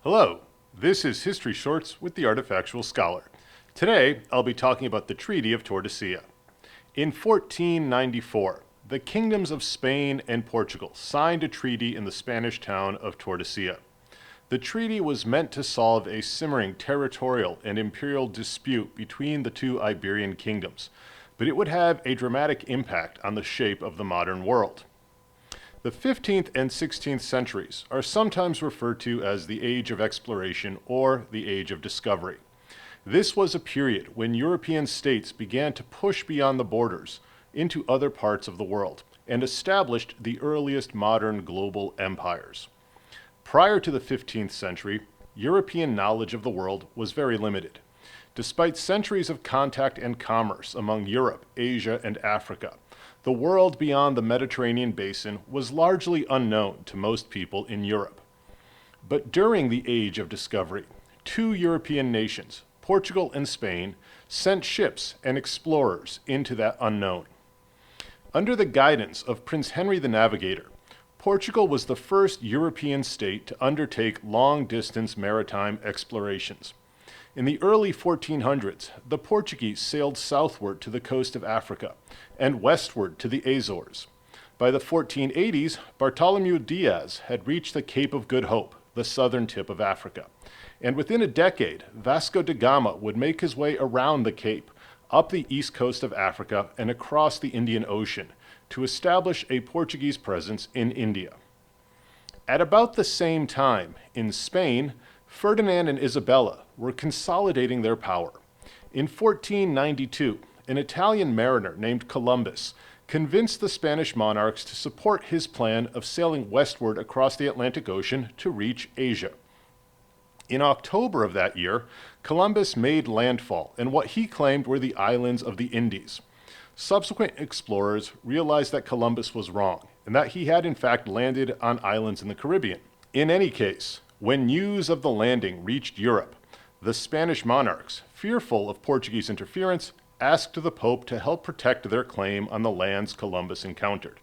Hello, this is History Shorts with the Artifactual Scholar. Today, I'll be talking about the Treaty of Tordesillas. In 1494, the kingdoms of Spain and Portugal signed a treaty in the Spanish town of Tordesillas. The treaty was meant to solve a simmering territorial and imperial dispute between the two Iberian kingdoms, but it would have a dramatic impact on the shape of the modern world. The 15th and 16th centuries are sometimes referred to as the Age of Exploration or the Age of Discovery. This was a period when European states began to push beyond the borders into other parts of the world and established the earliest modern global empires. Prior to the 15th century, European knowledge of the world was very limited. Despite centuries of contact and commerce among Europe, Asia, and Africa, the world beyond the Mediterranean basin was largely unknown to most people in Europe. But during the Age of Discovery, two European nations, Portugal and Spain, sent ships and explorers into that unknown. Under the guidance of Prince Henry the Navigator, Portugal was the first European state to undertake long-distance maritime explorations. In the early 1400s, the Portuguese sailed southward to the coast of Africa and westward to the Azores. By the 1480s, Bartholomew Diaz had reached the Cape of Good Hope, the southern tip of Africa. And within a decade, Vasco da Gama would make his way around the Cape, up the east coast of Africa and across the Indian Ocean to establish a Portuguese presence in India. At about the same time, in Spain, Ferdinand and Isabella were consolidating their power. In 1492, an Italian mariner named Columbus convinced the Spanish monarchs to support his plan of sailing westward across the Atlantic Ocean to reach Asia. In October of that year, Columbus made landfall in what he claimed were the islands of the Indies. Subsequent explorers realized that Columbus was wrong, and that he had in fact landed on islands in the Caribbean. In any case, when news of the landing reached Europe, the Spanish monarchs, fearful of Portuguese interference, asked the Pope to help protect their claim on the lands Columbus encountered.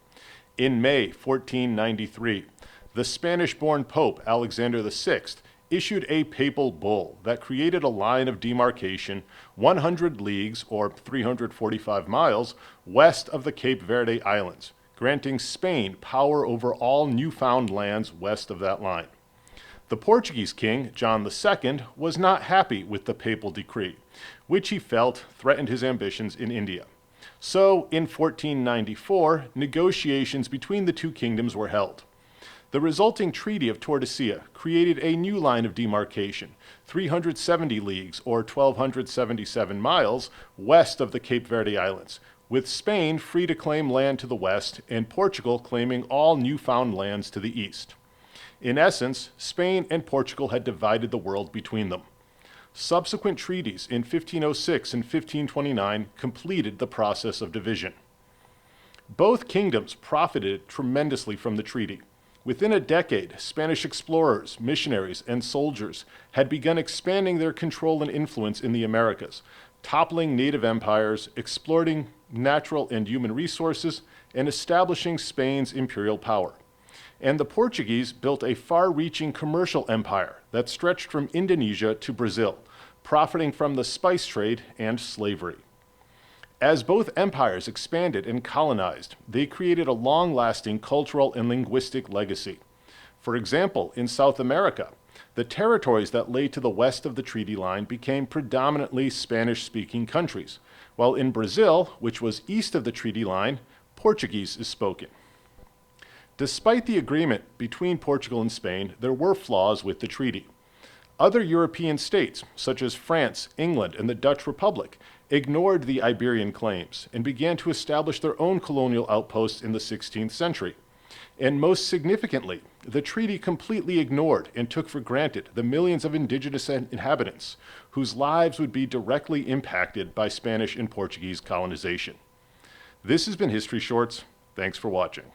In May 1493, the Spanish-born Pope Alexander VI issued a papal bull that created a line of demarcation 100 leagues, or 345 miles, west of the Cape Verde Islands, granting Spain power over all newfound lands west of that line. The Portuguese king, John II, was not happy with the papal decree, which he felt threatened his ambitions in India. So, in 1494, negotiations between the two kingdoms were held. The resulting Treaty of Tordesillas created a new line of demarcation, 370 leagues, or 1,277 miles, west of the Cape Verde Islands, with Spain free to claim land to the west and Portugal claiming all newfound lands to the east. In essence, Spain and Portugal had divided the world between them. Subsequent treaties in 1506 and 1529 completed the process of division. Both kingdoms profited tremendously from the treaty. Within a decade, Spanish explorers, missionaries, and soldiers had begun expanding their control and influence in the Americas, toppling native empires, exploiting natural and human resources, and establishing Spain's imperial power. And the Portuguese built a far-reaching commercial empire that stretched from Indonesia to Brazil, profiting from the spice trade and slavery. As both empires expanded and colonized, they created a long-lasting cultural and linguistic legacy. For example, in South America, the territories that lay to the west of the treaty line became predominantly Spanish-speaking countries, while in Brazil, which was east of the treaty line, Portuguese is spoken. Despite the agreement between Portugal and Spain, there were flaws with the treaty. Other European states, such as France, England, and the Dutch Republic, ignored the Iberian claims and began to establish their own colonial outposts in the 16th century. And most significantly, the treaty completely ignored and took for granted the millions of indigenous inhabitants whose lives would be directly impacted by Spanish and Portuguese colonization. This has been History Shorts. Thanks for watching.